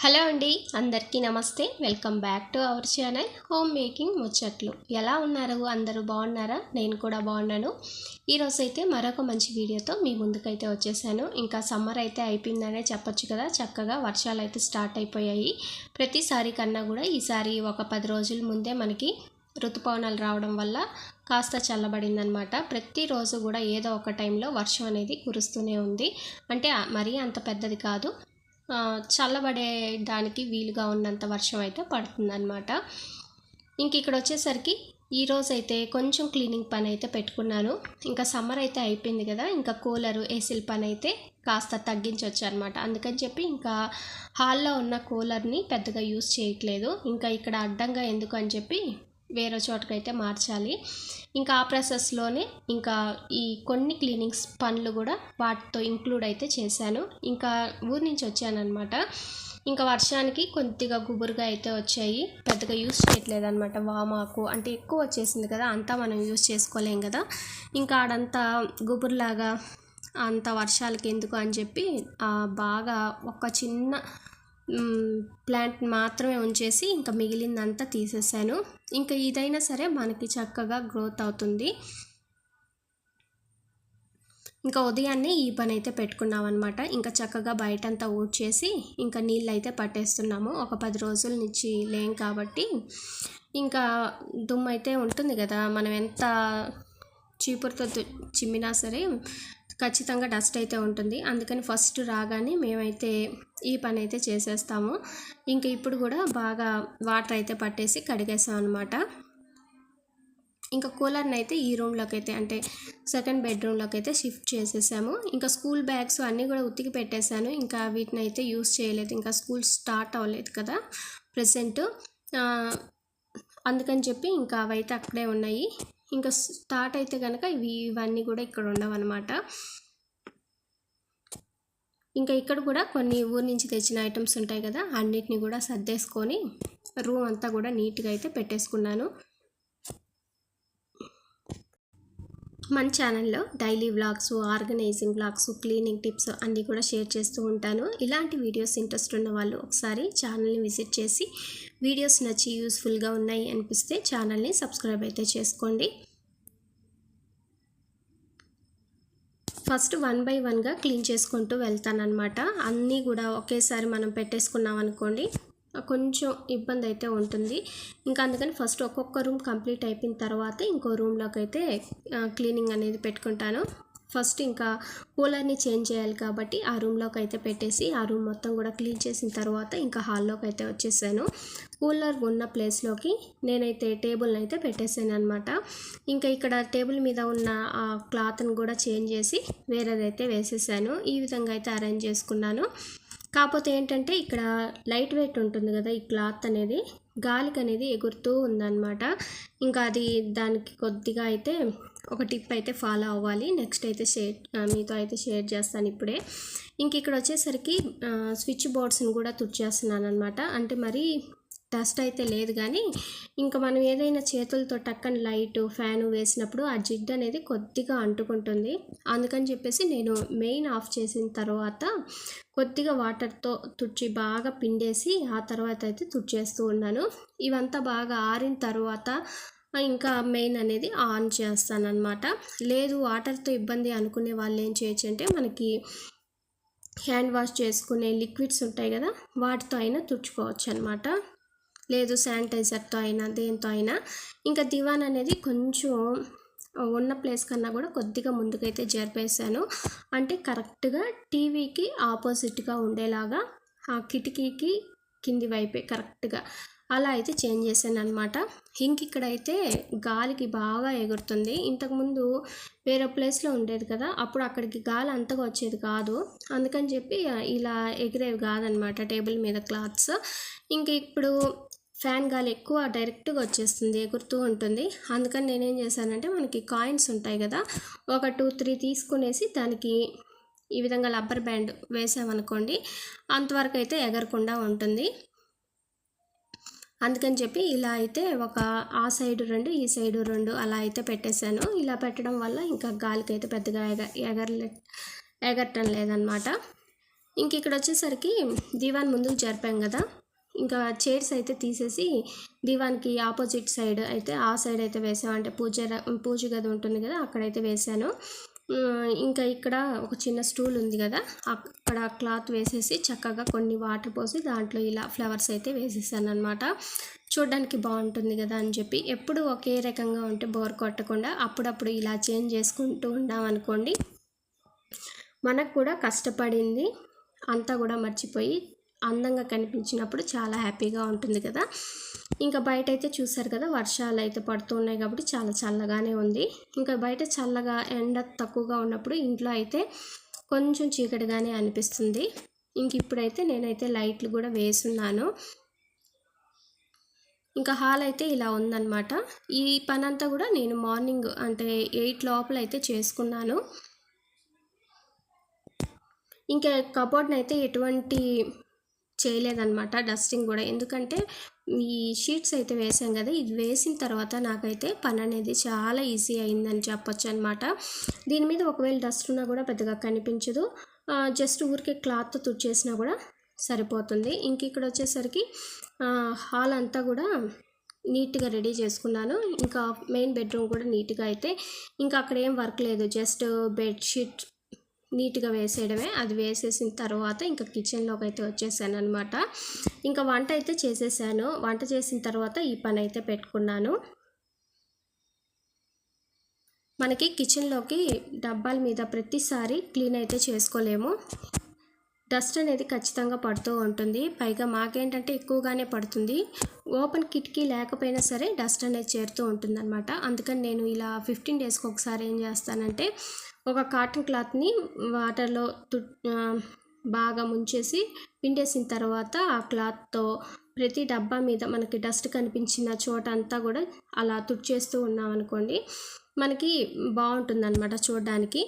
Hello అండి, అందరికీ నమస్తే. Welcome back to our channel home making ముచ్చట్లు. ఎలా ఉన్నారు? అందరూ బాగున్నారా? నేను కూడా బాగున్నాను. ఈరోజు అయితే మరొక మంచి వీడియోతో మీ ముందుకైతే వచ్చేసాను. ఇంకా సమ్మర్ అయితే అయిపోయిందనే చెప్పొచ్చు కదా. చక్కగా వర్షాలు అయితే స్టార్ట్ అయిపోయాయి. ప్రతిసారి కన్నా కూడా ఈసారి ఒక 10 రోజుల ముందే మనకి ఋతుపవనాలు రావడం వల్ల కాస్త చల్లబడిందనమాట. ప్రతిరోజు కూడా ఏదో ఒక టైంలో వర్షం అనేది కురుస్తూనే ఉంది. అంటే మరీ అంత పెద్దది కాదు, చల్లబడేదానికి వీలుగా ఉన్నంత వర్షం అయితే పడుతుందన్నమాట. ఇంక ఇక్కడ వచ్చేసరికి ఈరోజైతే కొంచెం క్లీనింగ్ పని అయితే పెట్టుకున్నాను. ఇంకా సమ్మర్ అయితే అయిపోయింది కదా, ఇంకా కూలరు ఏసీల పని అయితే కాస్త తగ్గించవచ్చు అనమాట. అందుకని చెప్పి ఇంకా హాల్లో ఉన్న కూలర్ని పెద్దగా యూస్ చేయట్లేదు. ఇంకా ఇక్కడ అడ్డంగా ఎందుకు అని చెప్పి వేరే చోటకైతే మార్చాలి. ఇంకా ఆ ప్రాసెస్లోనే ఇంకా ఈ కొన్ని క్లీనింగ్స్ పనులు కూడా వాటితో ఇంక్లూడ్ అయితే చేశాను. ఇంకా ఊరి నుంచి వచ్చానమాట. ఇంకా వర్షానికి కొద్దిగా గుబురుగా అయితే వచ్చాయి. పెద్దగా యూస్ చేయట్లేదు అనమాట. వామాకు అంటే ఎక్కువ వచ్చేసింది కదా, అంతా మనం యూస్ చేసుకోలేం కదా. ఇంకా ఆడంతా గుబురులాగా అంత వర్షాలకి ఎందుకు అని చెప్పి బాగా ఒక చిన్న ప్లాంట్ మాత్రమే ఉంచేసి ఇంకా మిగిలిందంతా తీసేసాను. ఇంకా ఇదైనా సరే మనకి చక్కగా గ్రోత్ అవుతుంది. ఇంకా ఉదయాన్నే ఈ పని అయితే పెట్టుకున్నాం అనమాట. ఇంకా చక్కగా బయటంతా ఊడ్చేసి ఇంకా నీళ్ళు అయితే పట్టేస్తున్నాము. ఒక 10 రోజుల నుంచి లేం కాబట్టి ఇంకా దుమ్ము అయితే ఉంటుంది కదా, మనం ఎంత చీపురుతో చిమ్మినా సరే ఖచ్చితంగా డస్ట్ అయితే ఉంటుంది. అందుకని ఫస్ట్ రాగానే మేమైతే ఈ పని అయితే చేసేస్తాము. ఇంకా ఇప్పుడు కూడా బాగా వాటర్ అయితే పట్టేసి కడిగేసాం అనమాట. ఇంకా కూలర్ని అయితే ఈ రూమ్లోకి అయితే అంటే సెకండ్ బెడ్రూమ్లోకి అయితే షిఫ్ట్ చేసేసాము. ఇంకా స్కూల్ బ్యాగ్స్ అన్నీ కూడా ఉతికి పెట్టేశాను. ఇంకా వీటిని అయితే యూస్ చేయలేదు, ఇంకా స్కూల్ స్టార్ట్ అవ్వలేదు కదా ప్రెసెంట్. అందుకని చెప్పి ఇంకా అవైతే అక్కడే ఉన్నాయి. ఇంకా స్టార్ట్ అయితే కనుక ఇవన్నీ కూడా ఇక్కడ ఉండవన్నమాట. ఇంకా ఇక్కడ కూడా కొన్ని ఊరి నుంచి తెచ్చిన ఐటమ్స్ ఉంటాయి కదా, అన్నిటిని కూడా సర్దేసుకొని రూమ్ అంతా కూడా నీట్గా అయితే పెట్టేసుకున్నాను. మన ఛానల్లో daily vlogs, organising vlogs, cleaning tips అన్నీ కూడా షేర్ చేస్తూ ఉంటాను. ఇలాంటి వీడియోస్ ఇంట్రెస్ట్ ఉన్న వాళ్ళు ఒకసారి ఛానల్ని విజిట్ చేసి వీడియోస్ నచ్చి యూస్ఫుల్గా ఉన్నాయి అనిపిస్తే ఛానల్ని సబ్స్క్రైబ్ అయితే చేసుకోండి. ఫస్ట్ 1 by 1గా క్లీన్ చేసుకుంటూ వెళ్తానన్నమాట. అన్నీ కూడా ఒకేసారి మనం పెట్టేసుకున్నాం అనుకోండి కొంచెం ఇబ్బంది అయితే ఉంటుంది. ఇంకా అందుకని ఫస్ట్ ఒక్కొక్క రూమ్ కంప్లీట్ అయిపోయిన తర్వాత ఇంకో రూమ్లోకి అయితే క్లీనింగ్ అనేది పెట్టుకుంటాను. ఫస్ట్ ఇంకా కూలర్ని చేంజ్ చేయాలి కాబట్టి ఆ రూమ్లోకి అయితే పెట్టేసి ఆ రూమ్ మొత్తం కూడా క్లీన్ చేసిన తర్వాత ఇంకా హాల్లోకి అయితే వచ్చేసాను. కూలర్ ఉన్న ప్లేస్లోకి నేనైతే టేబుల్ని అయితే పెట్టేసాను అనమాట. ఇంకా ఇక్కడ టేబుల్ మీద ఉన్న ఆ క్లాత్ని కూడా చేంజ్ చేసి వేరేదైతే వేసేసాను. ఈ విధంగా అయితే అరేంజ్ చేసుకున్నాను. కాకపోతే ఏంటంటే ఇక్కడ లైట్ వెయిట్ ఉంటుంది కదా, ఈ క్లాత్ అనేది గాలికి అనేది ఎగురుతూ ఉందన్నమాట. ఇంకా అది దానికి కొద్దిగా అయితే ఒక టిప్ అయితే ఫాలో అవ్వాలి. నెక్స్ట్ అయితే మీతో అయితే షేర్ చేస్తాను ఇప్పుడే. ఇంక ఇక్కడ వచ్చేసరికి స్విచ్ బోర్డ్స్ని కూడా తుడిచేస్తున్నాను అనమాట. అంటే మరి డస్ట్ అయితే లేదు కానీ ఇంకా మనం ఏదైనా చేతులతో టక్కని లైటు ఫ్యాను వేసినప్పుడు ఆ జిడ్డు అనేది కొద్దిగా అంటుకుంటుంది. అందుకని చెప్పేసి నేను మెయిన్ ఆఫ్ చేసిన తర్వాత కొద్దిగా వాటర్తో తుడిచి బాగా పిండేసి ఆ తర్వాత అయితే తుడిచేస్తూ ఉన్నాను. ఇవంతా బాగా ఆరిన తర్వాత ఇంకా మెయిన్ అనేది ఆన్ చేస్తానన్నమాట. లేదు వాటర్తో ఇబ్బంది అనుకునే వాళ్ళు ఏం చేయొచ్చు అంటే మనకి హ్యాండ్ వాష్ చేసుకునే లిక్విడ్స్ ఉంటాయి కదా, వాటితో అయినా తుడుచుకోవచ్చు అనమాట. లేదు శానిటైజర్తో అయినా దేంతో అయినా. ఇంకా దివాన్ అనేది కొంచెం ఉన్న ప్లేస్ కన్నా కూడా కొద్దిగా ముందుకైతే జరిపేసాను. అంటే కరెక్ట్గా టీవీకి ఆపోజిట్గా ఉండేలాగా ఆ కిటికీకి కింది వైపే కరెక్ట్గా అలా అయితే చేంజ్ చేశాను అనమాట. ఇక్కడైతే గాలికి బాగా ఎగురుతుంది. ఇంతకుముందు వేరే ప్లేస్లో ఉండేది కదా, అప్పుడు అక్కడికి గాలి అంతగా వచ్చేది కాదు. అందుకని చెప్పి ఇలా ఎగిరేవి కాదనమాట టేబుల్ మీద క్లాత్స్. ఇప్పుడు ఫ్యాన్ గాలి ఎక్కువ డైరెక్ట్గా వచ్చేస్తుంది, ఎగురుతూ ఉంటుంది. అందుకని నేనేం చేశానంటే మనకి కాయిన్స్ ఉంటాయి కదా, ఒక 2-3 తీసుకునేసి దానికి ఈ విధంగా రబ్బర్ బ్యాండ్ వేసామనుకోండి అంతవరకు అయితే ఎగరకుండా ఉంటుంది. అందుకని చెప్పి ఇలా అయితే ఒక ఆ సైడు 2 ఈ సైడు 2 అలా అయితే పెట్టేశాను. ఇలా పెట్టడం వల్ల ఇంకా గాలికి అయితే పెద్దగా ఎగరటం లేదనమాట. ఇంక ఇక్కడ వచ్చేసరికి దీవాన్ ముందుకు జరిపాం కదా, ఇంకా చైర్స్ అయితే తీసేసి దీవాన్కి ఆపోజిట్ సైడ్ అయితే ఆ సైడ్ అయితే వేసాం, అంటే పూజ గది ఉంటుంది కదా అక్కడైతే వేసాను. ఇంకా ఇక్కడ ఒక చిన్న స్టూల్ ఉంది కదా, అక్కడ క్లాత్ వేసేసి చక్కగా కొన్ని వాటర్ పోసి దాంట్లో ఇలా ఫ్లవర్స్ అయితే వేసేసాను అనమాట. చూడడానికి బాగుంటుంది కదా అని చెప్పి, ఎప్పుడు ఒకే రకంగా ఉంటే బోర్ కొట్టకుండా అప్పుడప్పుడు ఇలా చేంజ్ చేసుకుంటూ ఉన్నాం అనుకోండి, మనకు కూడా కష్టపడింది అంతా కూడా మర్చిపోయి అందంగా కనిపించినప్పుడు చాలా హ్యాపీగా ఉంటుంది కదా. ఇంకా బయట అయితే చూసారు కదా, వర్షాలు అయితే పడుతున్నాయి కాబట్టి చాలా చల్లగానే ఉంది. ఇంకా బయట చల్లగా ఎండ తక్కువగా ఉన్నప్పుడు ఇంట్లో అయితే కొంచెం చీకటిగానే అనిపిస్తుంది. ఇంక ఇప్పుడైతే నేనైతే లైట్లు కూడా వేసున్నాను. ఇంకా హాల్ అయితే ఇలా ఉందన్నమాట. ఈ పని అంతా కూడా నేను మార్నింగ్ అంటే 8 లోపల అయితే చేసుకున్నాను. ఇంకా కబోర్డ్ని అయితే ఎటువంటి చేయలేదన్నమాట, డస్టింగ్ కూడా, ఎందుకంటే ఈ షీట్స్ అయితే వేసాం కదా, ఇది వేసిన తర్వాత నాకైతే పని అనేది చాలా ఈజీ అయిందని చెప్పొచ్చు అనమాట. దీని మీద ఒకవేళ డస్ట్ ఉన్నా కూడా పెద్దగా కనిపించదు, జస్ట్ ఊరికే క్లాత్ తుడిచేసినా కూడా సరిపోతుంది. ఇంక ఇక్కడ వచ్చేసరికి హాల్ అంతా కూడా నీట్గా రెడీ చేసుకున్నాను. ఇంకా మెయిన్ బెడ్రూమ్ కూడా నీట్గా అయితే, ఇంకా అక్కడ ఏం వర్క్ లేదు, జస్ట్ బెడ్షీట్ నీట్గా వేసేయడమే. అది వేసేసిన తర్వాత ఇంకా కిచెన్లోకి అయితే వచ్చేసాను అనమాట. ఇంకా వంట అయితే చేసేసాను. వంట చేసిన తర్వాత ఈ పని అయితే పెట్టుకున్నాను. మనకి కిచెన్లోకి డబ్బాల మీద ప్రతిసారి క్లీన్ అయితే చేసుకోలేము, డస్ట్ అనేది ఖచ్చితంగా పడుతూ ఉంటుంది. పైగా మాకేంటంటే ఎక్కువగానే పడుతుంది, ఓపెన్ కిటికీ లేకపోయినా సరే డస్ట్ అనేది చేరుతూ ఉంటుంది అనమాట. అందుకని నేను ఇలా 15 డేస్కి ఒకసారి ఏం చేస్తానంటే, ఒక కాటన్ క్లాత్ని వాటర్లో బాగా ముంచేసి పిండేసిన తర్వాత ఆ క్లాత్తో ప్రతి డబ్బా మీద మనకి డస్ట్ కనిపించిన చోట అంతా కూడా అలా తుడిచేస్తూ ఉన్నాం అనుకోండి, మనకి బాగుంటుందన్నమాట చూడడానికి.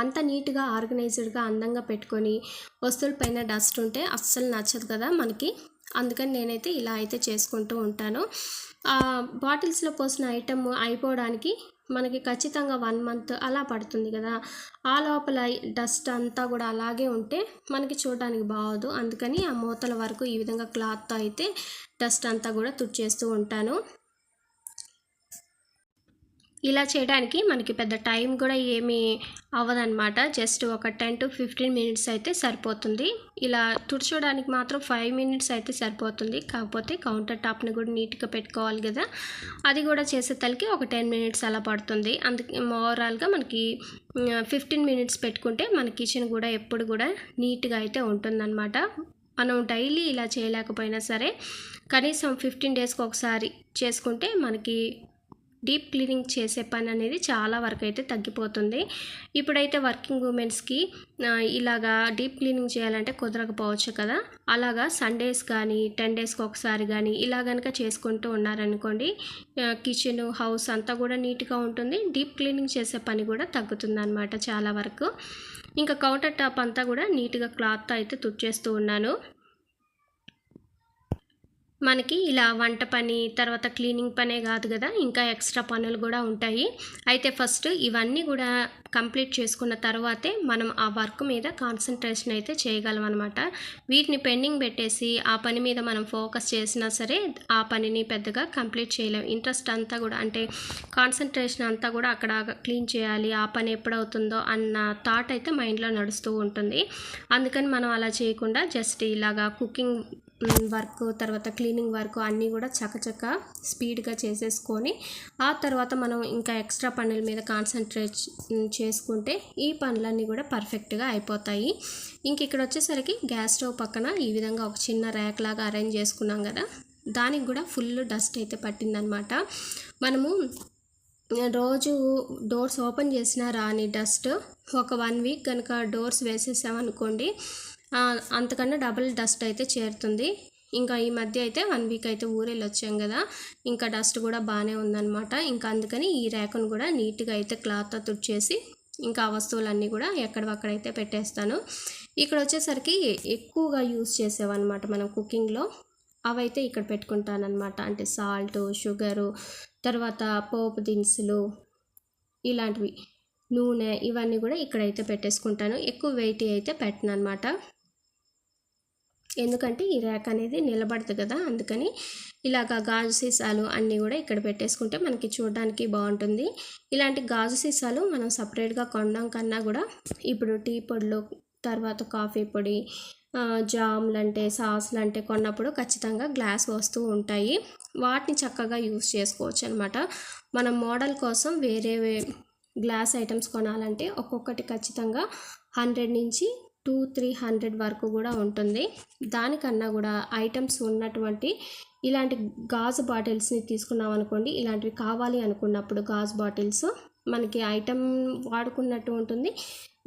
అంత నీట్గా ఆర్గనైజ్డ్గా అందంగా పెట్టుకొని వస్తువులపైన డస్ట్ ఉంటే అస్సలు నచ్చదు కదా మనకి. అందుకని నేనైతే ఇలా అయితే చేసుకుంటూ ఉంటాను. బాటిల్స్లో పోసిన ఐటమ్ అయిపోవడానికి మనకి ఖచ్చితంగా 1 మంత్ అలా పడుతుంది కదా. ఆ లోపల డస్ట్ అంతా కూడా అలాగే ఉంటే మనకి చూడడానికి బాగోదు. అందుకని ఆ మూతల వరకు ఈ విధంగా క్లాత్తో అయితే డస్ట్ అంతా కూడా తుడిచేస్తూ ఉంటాను. ఇలా చేయడానికి మనకి పెద్ద టైం కూడా ఏమీ అవ్వదన్నమాట, జస్ట్ ఒక 10 to 15 మినిట్స్ అయితే సరిపోతుంది. ఇలా తుడచడానికి మాత్రం 5 మినిట్స్ అయితే సరిపోతుంది. కాకపోతే కౌంటర్ టాప్ని కూడా నీట్గా పెట్టుకోవాలి కదా, అది కూడా చేసే తలకి ఒక 10 మినిట్స్ అలా పడుతుంది. అందుకే ఓవరాల్గా మనకి 15 మినిట్స్ పెట్టుకుంటే మన కిచెన్ కూడా ఎప్పుడు కూడా నీట్గా అయితే ఉంటుందన్నమాట. మనం డైలీ ఇలా చేయలేకపోయినా సరే కనీసం 15 డేస్కి ఒకసారి చేసుకుంటే మనకి డీప్ క్లీనింగ్ చేసే పని అనేది చాలా వరకు అయితే తగ్గిపోతుంది. ఇప్పుడైతే వర్కింగ్ ఉమెన్స్కి ఇలాగా డీప్ క్లీనింగ్ చేయాలంటే కుదరకపోవచ్చు కదా, అలాగా సండేస్ కానీ 10 డేస్కి ఒకసారి కానీ ఇలా కనుక చేసుకుంటూ ఉన్నారనుకోండి, కిచెన్ హౌస్ అంతా కూడా నీట్గా ఉంటుంది, డీప్ క్లీనింగ్ చేసే పని కూడా తగ్గుతుంది అన్నమాట చాలా వరకు. ఇంకా కౌంటర్ టాప్ అంతా కూడా నీట్గా క్లాత్తో అయితే తుడిచేస్తూ ఉన్నాను. మనకి ఇలా వంట పని తర్వాత క్లీనింగ్ పనే కాదు కదా, ఇంకా ఎక్స్ట్రా పనులు కూడా ఉంటాయి. అయితే ఫస్ట్ ఇవన్నీ కూడా కంప్లీట్ చేసుకున్న తర్వాతే మనం ఆ వర్క్ మీద కాన్సన్ట్రేషన్ అయితే చేయగలం అనమాట. వీటిని పెండింగ్ పెట్టేసి ఆ పని మీద మనం ఫోకస్ చేసినా సరే ఆ పనిని పెద్దగా కంప్లీట్ చేయలేం. ఇంట్రెస్ట్ అంతా కూడా అంటే కాన్సన్ట్రేషన్ అంతా కూడా అక్కడ క్లీన్ చేయాలి, ఆ పని ఎప్పుడవుతుందో అన్న థాట్ అయితే మైండ్లో నడుస్తూ ఉంటుంది. అందుకని మనం అలా చేయకుండా జస్ట్ ఇలాగా కుకింగ్ వర్క్ తర్వాత క్లీనింగ్ వర్క్ అన్నీ కూడా చకచక స్పీడ్గా చేసేసుకొని ఆ తర్వాత మనం ఇంకా ఎక్స్ట్రా పనుల మీద కాన్సన్ట్రేట్ చేసుకుంటే ఈ పనులన్నీ కూడా పర్ఫెక్ట్గా అయిపోతాయి. ఇంక ఇక్కడ వచ్చేసరికి గ్యాస్ స్టవ్ పక్కన ఈ విధంగా ఒక చిన్న ర్యాక్ లాగా అరేంజ్ చేసుకున్నాం కదా, దానికి కూడా ఫుల్ డస్ట్ అయితే పట్టిందనమాట. మనము రోజు డోర్స్ ఓపెన్ చేసినా రాని డస్ట్ ఒక 1 వీక్ కనుక డోర్స్ వేసేసామనుకోండి, అంతకన్నా డబుల్ డస్ట్ అయితే చేరుతుంది. ఇంకా ఈ మధ్య అయితే 1 వీక్ అయితే ఊరెళ్ళి వచ్చాం కదా, ఇంకా డస్ట్ కూడా బాగానే ఉందన్నమాట. ఇంకా అందుకని ఈ ర్యాక్ను కూడా నీట్గా అయితే క్లాత్తో తుడిచేసి ఇంకా ఆ వస్తువులన్నీ కూడా ఎక్కడవక్కడైతే పెట్టేస్తాను. ఇక్కడ వచ్చేసరికి ఎక్కువగా యూజ్ చేసేవన్నమాట మనం కుకింగ్లో, అవైతే ఇక్కడ పెట్టుకుంటానన్నమాట. అంటే సాల్ట్, షుగరు, తర్వాత పోపు దినుసులు ఇలాంటివి. నూనె ఇవన్నీ కూడా ఇక్కడైతే పెట్టేసుకుంటాను. ఎక్కువ వెయిట్ అయితే పెట్టను అనమాట, ఎందుకంటే ఈ ర్యాక్ అనేది నిలబడదు కదా, అందుకని ఇలాగ గాజు సీసాలు అన్నీ కూడా ఇక్కడ పెట్టేసుకుంటే మనకి చూడడానికి బాగుంటుంది. ఇలాంటి గాజు సీసాలు మనం సపరేట్గా కొనడం కన్నా కూడా ఇప్పుడు టీ పొడులు, తర్వాత కాఫీ పొడి, జామ్లు అంటే సాస్లు అంటే కొన్నప్పుడు ఖచ్చితంగా గ్లాస్ వస్తూ ఉంటాయి. వాటిని చక్కగా యూస్ చేసుకోవచ్చు అనమాట. మనం మోడల్ కోసం వేరే గ్లాస్ ఐటమ్స్ కొనాలంటే ఒక్కొక్కటి ఖచ్చితంగా 100 నుంచి 200-300 వరకు కూడా ఉంటుంది. దానికన్నా కూడా ఐటమ్స్ ఉన్నటువంటి ఇలాంటి గాజు బాటిల్స్ని తీసుకున్నాం అనుకోండి, ఇలాంటివి కావాలి అనుకున్నప్పుడు గాజు బాటిల్స్ మనకి ఐటమ్ వాడుకున్నట్టు ఉంటుంది,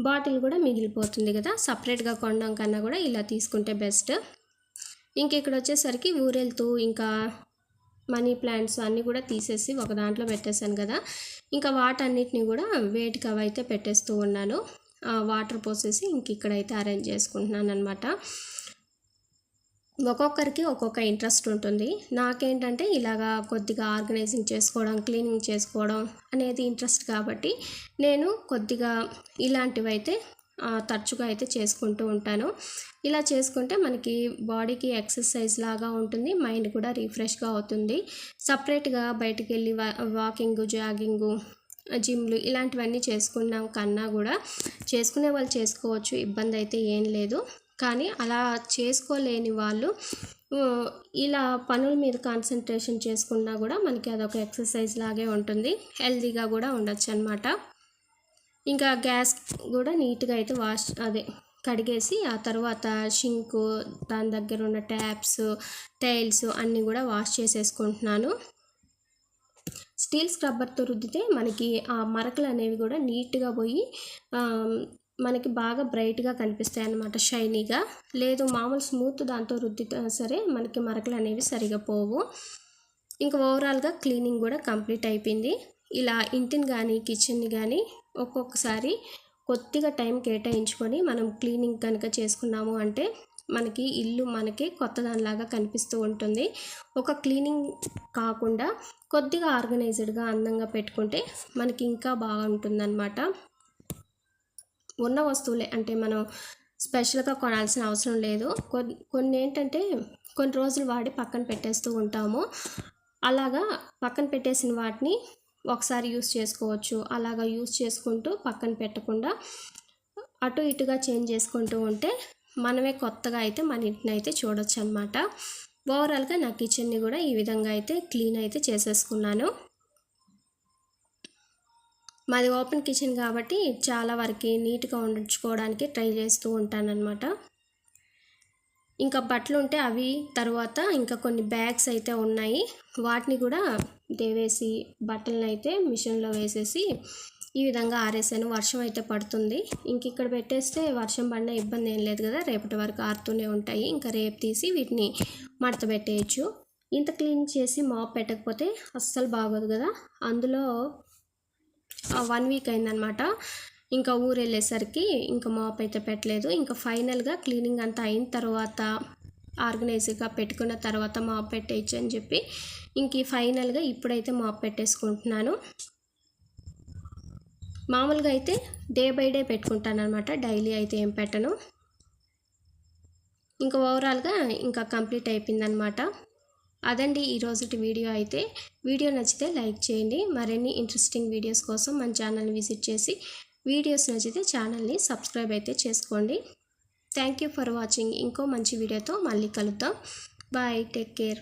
బాటిల్ కూడా మిగిలిపోతుంది కదా. సపరేట్గా కొనడం కన్నా కూడా ఇలా తీసుకుంటే బెస్ట్. ఇంక ఇక్కడ వచ్చేసరికి ఊరెళ్తూ ఇంకా మనీ ప్లాంట్స్ అన్నీ కూడా తీసేసి ఒక దాంట్లో పెట్టేశాను కదా. ఇంకా వాటన్నిటిని కూడా వేటికి అవైతే పెట్టేస్తూ ఉన్నాను. వాటర్ పోసేసి ఇంక ఇక్కడైతే అరేంజ్ చేసుకుంటున్నాను అనమాట. ఒక్కొక్కరికి ఒక్కొక్క ఇంట్రెస్ట్ ఉంటుంది. నాకేంటంటే ఇలాగా కొద్దిగా ఆర్గనైజింగ్ చేసుకోవడం, క్లీనింగ్ చేసుకోవడం అనేది ఇంట్రెస్ట్ కాబట్టి నేను కొద్దిగా ఇలాంటివి అయితే తరచుగా అయితే చేసుకుంటూ ఉంటాను. ఇలా చేసుకుంటే మనకి బాడీకి ఎక్సర్సైజ్ లాగా ఉంటుంది, మైండ్ కూడా రిఫ్రెష్గా అవుతుంది. సపరేట్గా బయటికి వెళ్ళి వాకింగ్, జాగింగు, జిమ్లు ఇలాంటివన్నీ చేసుకున్నాం కన్నా కూడా చేసుకునే వాళ్ళు చేసుకోవచ్చు, ఇబ్బంది అయితే ఏం లేదు. కానీ అలా చేసుకోలేని వాళ్ళు ఇలా పనుల మీద కాన్సన్ట్రేషన్ చేసుకున్నా కూడా మనకి అదొక ఎక్సర్సైజ్ లాగే ఉంటుంది, హెల్తీగా కూడా ఉండొచ్చు అనమాట. ఇంకా గ్యాస్ కూడా నీట్గా అయితే కడిగేసి ఆ తర్వాత షింకు, దాని దగ్గర ఉన్న ట్యాప్స్, టైల్స్ అన్నీ కూడా వాష్ చేసేసుకుంటున్నాను. స్టీల్ స్క్రబ్బర్తో రుద్దితే మనకి ఆ మరకలు అనేవి కూడా నీట్గా పోయి మనకి బాగా బ్రైట్గా కనిపిస్తాయి అన్నమాట, షైనీగా. లేదు మామూలు స్మూత్ దాంతో రుద్దితే సరే మనకి మరకలు అనేవి సరిగా పోవు. ఇంకా ఓవరాల్గా క్లీనింగ్ కూడా కంప్లీట్ అయిపోయింది. ఇలా ఇంటిని కానీ కిచెన్ని కానీ ఒక్కొక్కసారి కొద్దిగా టైం కేటాయించుకొని మనం క్లీనింగ్ కనుక చేసుకున్నాము అంటే మనకి ఇల్లు మనకి కొత్త దానిలాగా కనిపిస్తూ ఉంటుంది. ఒక క్లీనింగ్ కాకుండా కొద్దిగా ఆర్గనైజ్డ్గా అందంగా పెట్టుకుంటే మనకి ఇంకా బాగుంటుందన్నమాట. ఉన్న వస్తువులే అంటే మనం స్పెషల్గా కొనాల్సిన అవసరం లేదు. కొన్ని ఏంటంటే కొన్ని రోజులు వాడి పక్కన పెట్టేస్తూ ఉంటాము. అలాగా పక్కన పెట్టేసిన వాటిని ఒకసారి యూస్ చేసుకోవచ్చు. అలాగా యూస్ చేసుకుంటూ పక్కన పెట్టకుండా అటు ఇటుగా చేంజ్ చేసుకుంటూ ఉంటే మనమే కొత్తగా అయితే మన ఇంటిని అయితే చూడొచ్చు అనమాట. ఓవరాల్గా నా కిచెన్ని కూడా ఈ విధంగా అయితే క్లీన్ అయితే చేసేసుకున్నాను. మాది ఓపెన్ కిచెన్ కాబట్టి చాలా వరకు నీట్గా ఉంచుకోవడానికి ట్రై చేస్తూ ఉంటానన్నమాట. ఇంకా బట్టలు ఉంటే అవి, తర్వాత ఇంకా కొన్ని బ్యాగ్స్ అయితే ఉన్నాయి, వాటిని కూడా దేవేసి బట్టలను అయితే మిషన్లో వేసేసి ఈ విధంగా ఆరేసాను. వర్షం అయితే పడుతుంది, ఇంక ఇక్కడ పెట్టేస్తే వర్షం పడిన ఇబ్బంది ఏం లేదు కదా, రేపటి వరకు ఆరుతూనే ఉంటాయి. ఇంకా రేపు తీసి వీటిని మడత పెట్టేయచ్చు. ఇంత క్లీన్ చేసి మాప్ పెట్టకపోతే అస్సలు బాగోదు కదా. అందులో 1 వీక్ అయిందనమాట. ఇంకా ఊరు వెళ్ళేసరికి ఇంకా మాప్ అయితే పెట్టలేదు. ఇంకా ఫైనల్గా క్లీనింగ్ అంతా అయిన తర్వాత ఆర్గనైజ్గా పెట్టుకున్న తర్వాత మాప్ పెట్టేయచ్చు అని చెప్పి ఇంక ఫైనల్గా ఇప్పుడైతే మాప్ పెట్టేసుకుంటున్నాను. మామూలుగా అయితే డే బై డే పెట్టుకుంటాను అనమాట, డైలీ అయితే ఏం పెట్టను. ఇంకా ఓవరాల్గా ఇంకా కంప్లీట్ అయిపోయిందనమాట. అదండి ఈరోజుటి వీడియో అయితే. వీడియో నచ్చితే లైక్ చేయండి. మరిన్ని ఇంట్రెస్టింగ్ వీడియోస్ కోసం మన ఛానల్ని విజిట్ చేసి వీడియోస్ నచ్చితే ఛానల్ని సబ్స్క్రైబ్ అయితే చేసుకోండి. Thank you for watching. ఇంకో మంచి వీడియోతో మళ్ళీ కలుద్దాం. Bye, take care.